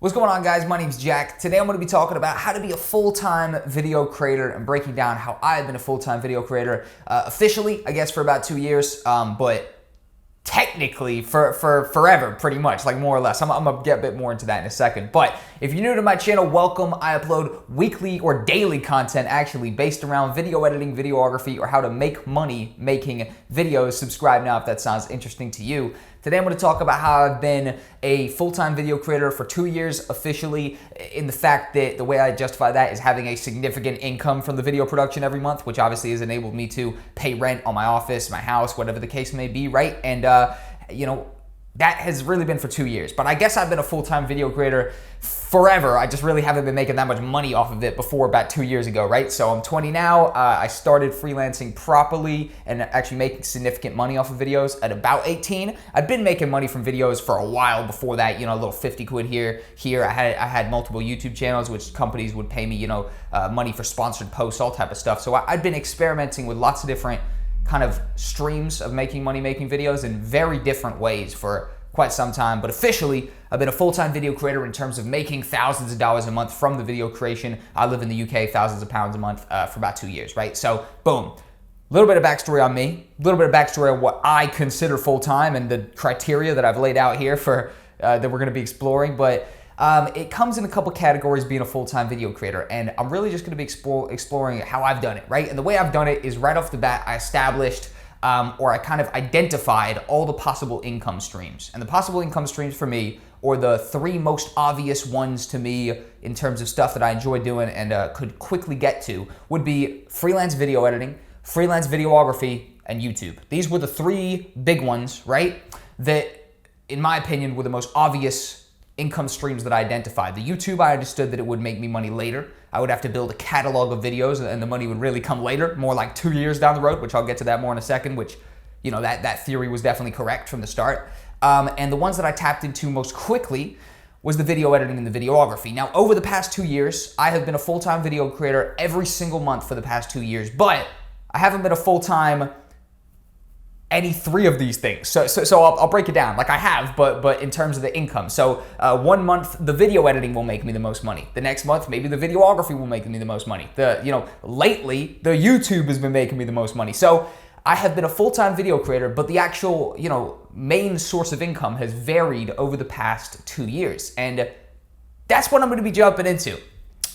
What's going on, guys? My name's Jack. Today I'm going to be talking about how to be a full-time video creator and breaking down how I've been a full-time video creator officially, I guess, for about 2 years, but technically for forever, pretty much, like more or less. I'm gonna get a bit more into that in a second. But if you're new to my channel, welcome. I upload weekly or daily content actually based around video editing, videography, or how to make money making videos. Subscribe now if that sounds interesting to you. Today I'm going to talk about how I've been a full-time video creator for 2 years officially, in the fact that the way I justify that is having a significant income from the video production every month, which obviously has enabled me to pay rent on my office, my house, whatever the case may be, right? And, you know, that has really been for 2 years. But I guess I've been a full-time video creator forever. I just really haven't been making that much money off of it before about 2 years ago, right? So I'm 20 now. I started freelancing properly and actually making significant money off of videos at about 18. I've been making money from videos for a while before that, you know, a little 50 quid here. I had multiple YouTube channels, which companies would pay me, you know, money for sponsored posts, all type of stuff. So I'd been experimenting with lots of different kind of streams of making money making videos in very different ways for quite some time. But officially, I've been a full-time video creator in terms of making thousands of dollars a month from the video creation. I live in the UK, thousands of pounds a month for about 2 years, right? So boom, a little bit of backstory on me, a little bit of backstory on what I consider full-time and the criteria that I've laid out here for that we're gonna be exploring. But it comes in a couple categories being a full-time video creator, and I'm really just gonna be exploring how I've done it, right? And the way I've done it is right off the bat, I established or I kind of identified all the possible income streams. And the possible income streams for me, or the three most obvious ones to me in terms of stuff that I enjoy doing and could quickly get to, would be freelance video editing, freelance videography, and YouTube. These were the three big ones, right? That, in my opinion, were the most obvious income streams that I identified. The YouTube, I understood that it would make me money later. I would have to build a catalog of videos and the money would really come later, more like 2 years down the road, which I'll get to that more in a second, which, you know, that theory was definitely correct from the start. And the ones that I tapped into most quickly was the video editing and the videography. Now, over the past 2 years, I have been a full-time video creator every single month for the past 2 years, but I haven't been a full-time any three of these things. So I'll break it down. Like I have, but in terms of the income. So 1 month, the video editing will make me the most money. The next month, maybe the videography will make me the most money. Lately, the YouTube has been making me the most money. So I have been a full-time video creator, but the actual, you know, main source of income has varied over the past 2 years. And that's what I'm going to be jumping into,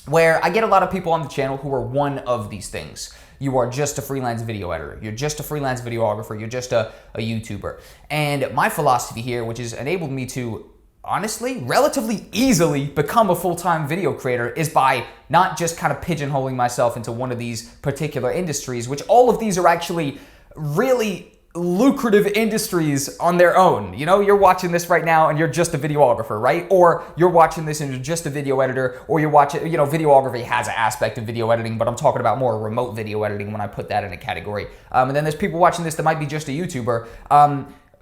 where I get a lot of people on the channel who are one of these things. You are just a freelance video editor. You're just a freelance videographer. You're just a YouTuber. And my philosophy here, which has enabled me to honestly, relatively easily become a full-time video creator, is by not just kind of pigeonholing myself into one of these particular industries, which all of these are actually really lucrative industries on their own. You know, you're watching this right now and you're just a videographer, right? Or you're watching this and you're just a video editor, or you're watching, you know, videography has an aspect of video editing, but I'm talking about more remote video editing when I put that in a category. And then there's people watching this that might be just a YouTuber.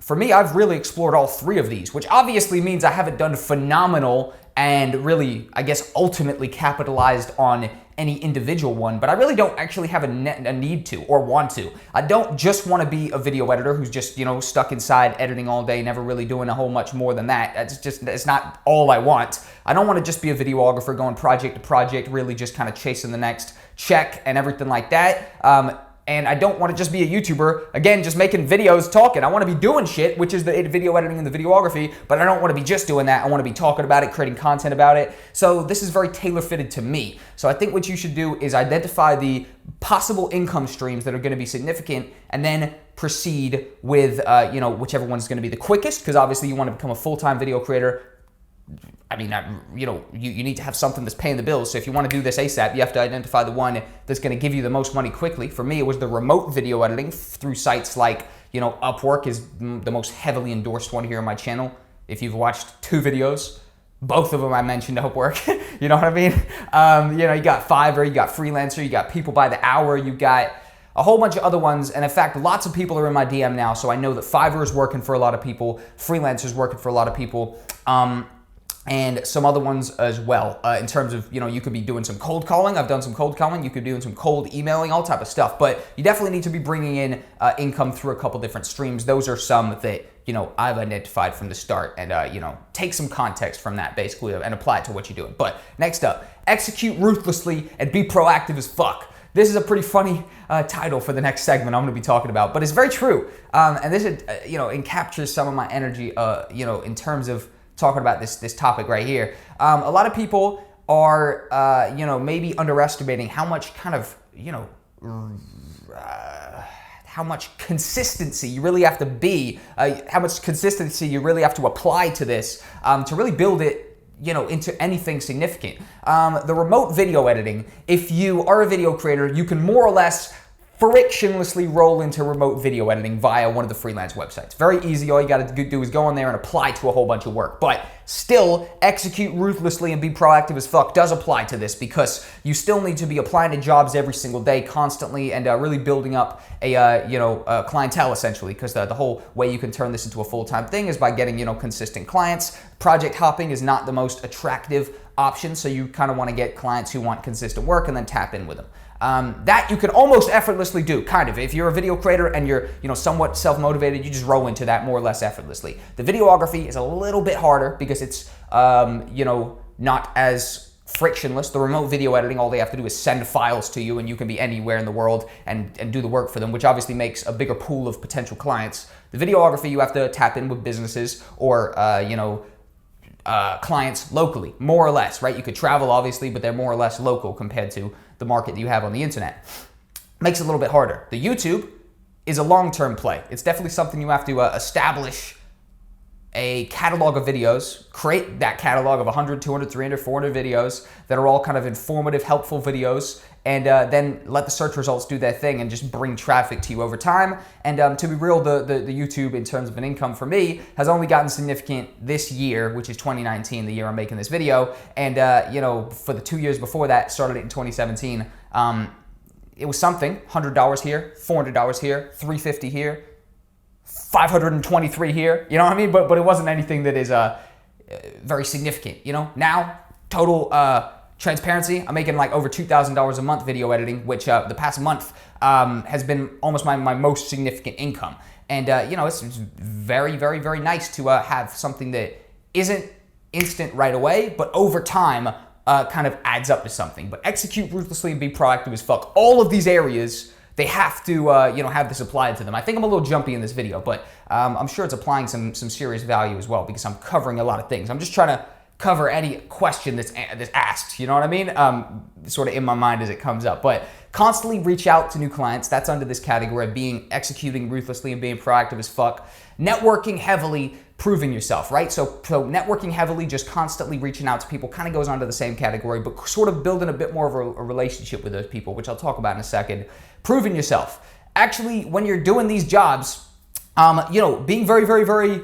For me, I've really explored all three of these, which obviously means I haven't done phenomenal and really, I guess, ultimately capitalized on any individual one, but I really don't actually have a need to or want to. I don't just want to be a video editor who's just, you know, stuck inside editing all day, never really doing a whole much more than that. It's not all I want. I don't want to just be a videographer going project to project, really just kind of chasing the next check and everything like that. And I don't want to just be a YouTuber, again, just making videos, talking. I want to be doing shit, which is the video editing and the videography, but I don't want to be just doing that. I want to be talking about it, creating content about it. So this is very tailor-fitted to me. So I think what you should do is identify the possible income streams that are going to be significant, and then proceed with, you know, whichever one's going to be the quickest, because obviously you want to become a full-time video creator. I mean, you know, you need to have something that's paying the bills. So if you want to do this ASAP, you have to identify the one that's going to give you the most money quickly. For me, it was the remote video editing through sites like, you know, Upwork is the most heavily endorsed one here on my channel. If you've watched 2 videos, both of them I mentioned Upwork. You know what I mean? You know, you got Fiverr, you got Freelancer, you got People by the Hour, you got a whole bunch of other ones. And in fact, lots of people are in my DM now. So I know that Fiverr is working for a lot of people. Freelancer is working for a lot of people. And some other ones as well, in terms of, you know, you could be doing some cold calling. I've done some cold calling. You could be doing some cold emailing, all type of stuff. But you definitely need to be bringing in income through a couple different streams. Those are some that I've identified from the start, and take some context from that basically and apply it to what you're doing. But next up, execute ruthlessly and be proactive as fuck. This is a pretty funny title for the next segment I'm going to be talking about, but it's very true. And this encaptures some of my energy, in terms of talking about this topic right here. A lot of people are, maybe underestimating how much how much consistency you really have to be, how much consistency you really have to apply to this to really build it into anything significant. The remote video editing, if you are a video creator, you can more or less frictionlessly roll into remote video editing via one of the freelance websites. Very easy. All you got to do is go in there and apply to a whole bunch of work. But still, execute ruthlessly and be proactive as fuck does apply to this, because you still need to be applying to jobs every single day constantly and really building up a clientele essentially, because the whole way you can turn this into a full-time thing is by getting consistent clients. Project hopping is not the most attractive option, so you kind of want to get clients who want consistent work and then tap in with them. That you can almost effortlessly do, kind of. If you're a video creator and you're somewhat self-motivated, you just roll into that more or less effortlessly. The videography is a little bit harder because it's not as frictionless. The remote video editing, all they have to do is send files to you and you can be anywhere in the world and do the work for them, which obviously makes a bigger pool of potential clients. The videography, you have to tap in with businesses or clients locally, more or less, right? You could travel obviously, but they're more or less local compared to the market that you have on the internet. Makes it a little bit harder. The YouTube is a long-term play. It's definitely something you have to establish a catalog of videos, create that catalog of 100, 200, 300, 400 videos that are all kind of informative, helpful videos, and then let the search results do their thing and just bring traffic to you over time. And to be real, the YouTube, in terms of an income for me, has only gotten significant this year, which is 2019, the year I'm making this video. And for the 2 years before that, started it in 2017, it was something, $100 here, $400 here, $350 here, 523 here, you know what I mean? But it wasn't anything that is very significant, Now, total transparency, I'm making like over $2,000 a month video editing, which the past month has been almost my most significant income. And, it's very, very, very nice to have something that isn't instant right away, but over time kind of adds up to something. But execute ruthlessly and be proactive as fuck. All of these areas, they have to, have this applied to them. I think I'm a little jumpy in this video, but I'm sure it's applying some serious value as well, because I'm covering a lot of things. I'm just trying to cover any question that's asked, you know what I mean? Sort of in my mind as it comes up. But constantly reach out to new clients. That's under this category of executing ruthlessly and being proactive as fuck. Networking heavily, proving yourself, right? So networking heavily, just constantly reaching out to people, kind of goes under the same category, but sort of building a bit more of a relationship with those people, which I'll talk about in a second. Proving yourself. Actually, when you're doing these jobs, being very, very, very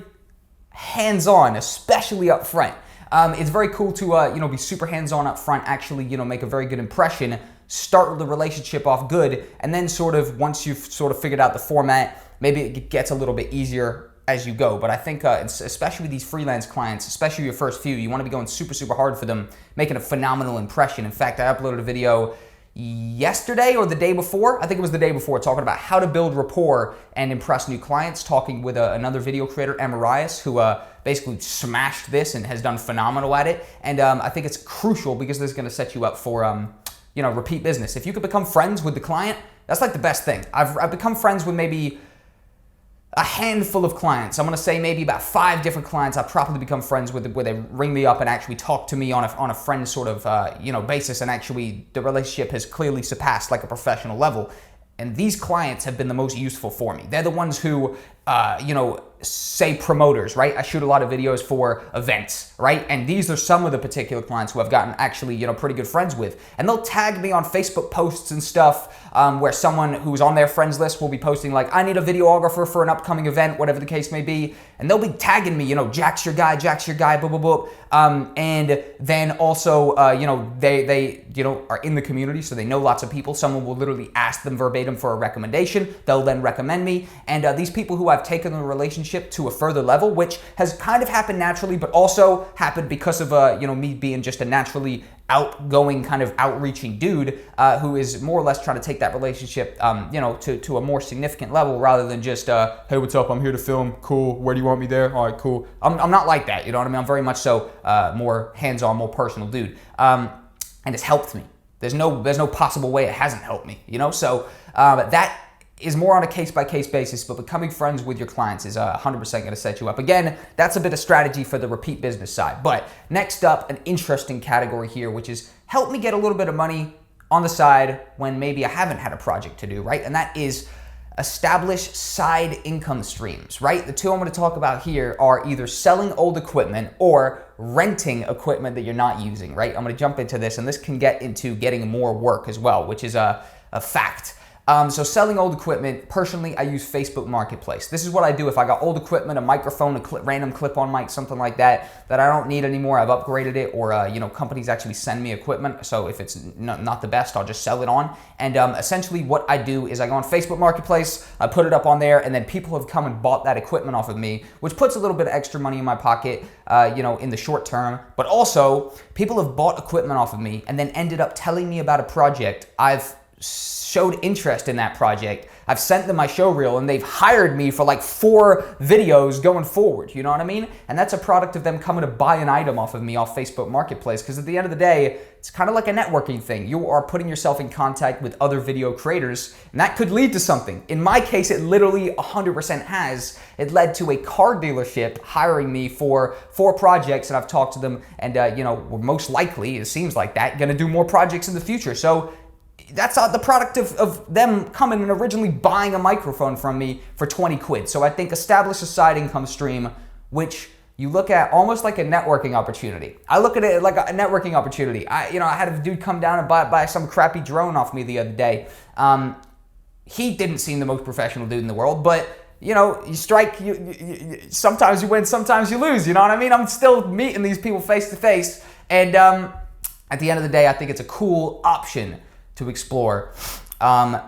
hands-on, especially up front. It's very cool to, be super hands-on up front, actually, make a very good impression, start the relationship off good, and then sort of, once you've sort of figured out the format, maybe it gets a little bit easier as you go. But I think, especially these freelance clients, especially your first few, you want to be going super, super hard for them, making a phenomenal impression. In fact, I uploaded a video yesterday or the day before, I think it was the day before, talking about how to build rapport and impress new clients, talking with another video creator, Enquiries, who basically smashed this and has done phenomenal at it. And I think it's crucial because this is going to set you up for repeat business. If you could become friends with the client, that's like the best thing. I've become friends with maybe a handful of clients. I'm going to say maybe about 5 different clients I've properly become friends with, where they ring me up and actually talk to me on a friend sort of basis, and actually the relationship has clearly surpassed like a professional level. And these clients have been the most useful for me. They're the ones who, say promoters, right? I shoot a lot of videos for events, right? And these are some of the particular clients who I've gotten actually, pretty good friends with. And they'll tag me on Facebook posts and stuff, where someone who's on their friends list will be posting like, I need a videographer for an upcoming event, whatever the case may be. And they'll be tagging me, Jack's your guy, blah, blah, blah. And then also, they are in the community, so they know lots of people. Someone will literally ask them verbatim for a recommendation. They'll then recommend me. And these people who I've taken the relationship to a further level, which has kind of happened naturally, but also happened because of me being just a naturally outgoing, kind of outreaching dude who is more or less trying to take that relationship to a more significant level, rather than just hey, what's up, I'm here to film, cool, where do you want want me there? All right, cool. I'm not like that, you know what I mean? I'm very much so more hands-on, more personal dude. And it's helped me. There's no possible way it hasn't helped me, you know? So that is more on a case-by-case basis, but becoming friends with your clients is 100% going to set you up. Again, that's a bit of strategy for the repeat business side. But next up, an interesting category here, which is help me get a little bit of money on the side when maybe I haven't had a project to do, right? And that is establish side income streams, right? The two I'm going to talk about here are either selling old equipment or renting equipment that you're not using, right? I'm going to jump into this, and this can get into getting more work as well, which is a fact. So selling old equipment, personally, I use Facebook Marketplace. This is what I do if I got old equipment, a microphone, a random clip-on mic, something like that I don't need anymore. I've upgraded it, or companies actually send me equipment. So if it's not the best, I'll just sell it on. And essentially what I do is I go on Facebook Marketplace, I put it up on there, and then people have come and bought that equipment off of me, which puts a little bit of extra money in my pocket, in the short term. But also, people have bought equipment off of me and then ended up telling me about a project. I've showed interest in that project. I've sent them my show reel, and they've hired me for like 4 videos going forward. You know what I mean? And that's a product of them coming to buy an item off of me off Facebook Marketplace, because at the end of the day, it's kind of like a networking thing. You are putting yourself in contact with other video creators, and that could lead to something. In my case, it literally 100% has. It led to a car dealership hiring me for 4 projects, and I've talked to them, and we're most likely, it seems like that, gonna do more projects in the future. So that's the product of them coming and originally buying a microphone from me for 20 quid. So I think establish a side income stream, which you look at almost like a networking opportunity. I look at it like a networking opportunity. I had a dude come down and buy some crappy drone off me the other day. He didn't seem the most professional dude in the world, but you strike, sometimes you win, sometimes you lose, you know what I mean? I'm still meeting these people face to face, and at the end of the day, I think it's a cool option to explore.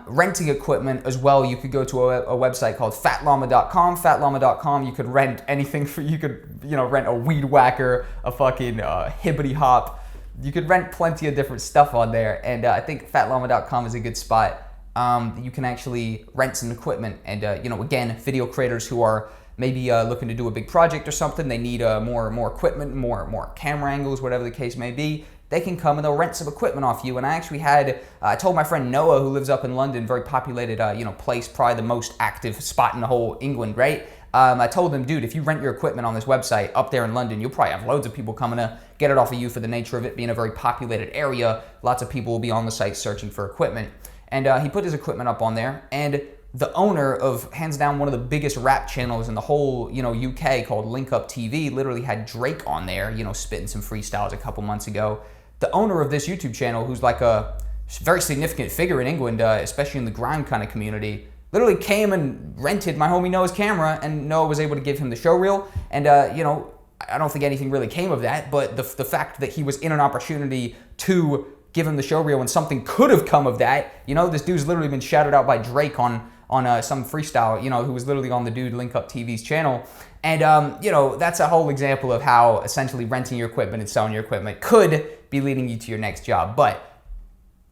Renting equipment as well, you could go to a website called fatllama.com. Fatllama.com, you could rent anything you could rent a weed whacker, a fucking hibbity hop. You could rent plenty of different stuff on there, and I think fatllama.com is a good spot. You can actually rent some equipment, and again, video creators who are maybe looking to do a big project or something, they need more equipment, more camera angles, whatever the case may be. They can come and they'll rent some equipment off you. And I told my friend Noah, who lives up in London, very populated, place, probably the most active spot in the whole England, right? I told him, dude, if you rent your equipment on this website up there in London, you'll probably have loads of people coming to get it off of you for the nature of it being a very populated area. Lots of people will be on the site searching for equipment. And he put his equipment up on there, and the owner of, hands down, one of the biggest rap channels in the whole, UK, called Link Up TV, literally had Drake on there, spitting some freestyles a couple months ago. The owner of this YouTube channel, who's like a very significant figure in England, especially in the grime kind of community, literally came and rented my homie Noah's camera, and Noah was able to give him the show reel. And, I don't think anything really came of that, but the fact that he was in an opportunity to give him the show reel and something could have come of that, this dude's literally been shouted out by Drake on some freestyle, who was literally on the dude Link Up TV's channel. And, that's a whole example of how essentially renting your equipment and selling your equipment could be leading you to your next job. But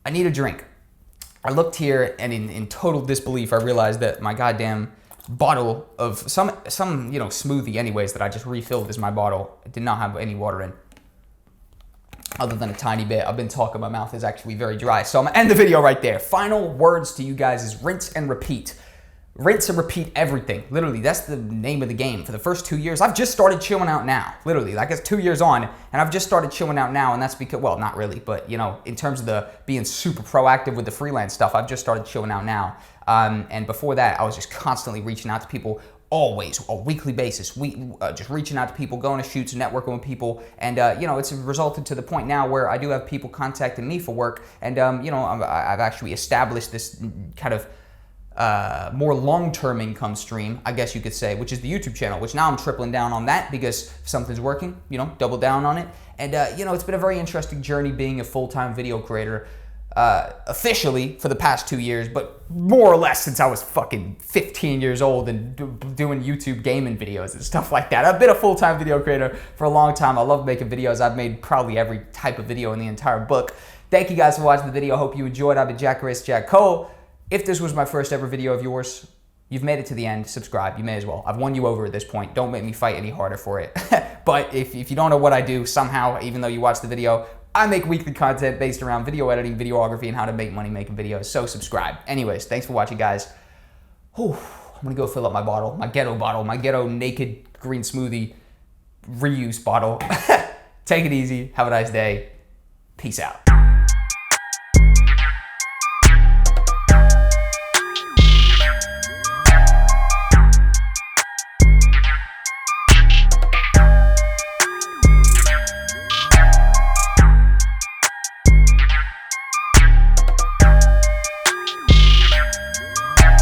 I need a drink. I looked here, and in total disbelief, I realized that my goddamn bottle of some smoothie anyways that I just refilled is my bottle. It did not have any water in, other than a tiny bit. I've been talking, my mouth is actually very dry. So I'm gonna end the video right there. Final words to you guys is rinse and repeat. Rinse and repeat everything. Literally, that's the name of the game. For the first 2 years, I've just started chilling out now. Literally, like it's 2 years on, and I've just started chilling out now, and that's because, well, not really, but in terms of the being super proactive with the freelance stuff, I've just started chilling out now. And before that, I was just constantly reaching out to people, always, a weekly basis, just reaching out to people, going to shoots, networking with people, and it's resulted to the point now where I do have people contacting me for work, and I've actually established this kind of more long-term income stream, I guess you could say, which is the YouTube channel, which now I'm tripling down on that, because if something's working, double down on it. And it's been a very interesting journey being a full-time video creator, officially for the past 2 years, but more or less since I was fucking 15 years old and doing YouTube gaming videos and stuff like that. I've been a full-time video creator for a long time. I love making videos. I've made probably every type of video in the entire book. Thank you guys for watching the video. Hope you enjoyed. I've been ItsJackCole. If this was my first ever video of yours, you've made it to the end, subscribe. You may as well. I've won you over at this point. Don't make me fight any harder for it. But if you don't know what I do, somehow, even though you watch the video, I make weekly content based around video editing, videography, and how to make money making videos. So subscribe. Anyways, thanks for watching, guys. Whew, I'm gonna go fill up my bottle, my ghetto naked green smoothie reuse bottle. Take it easy. Have a nice day. Peace out.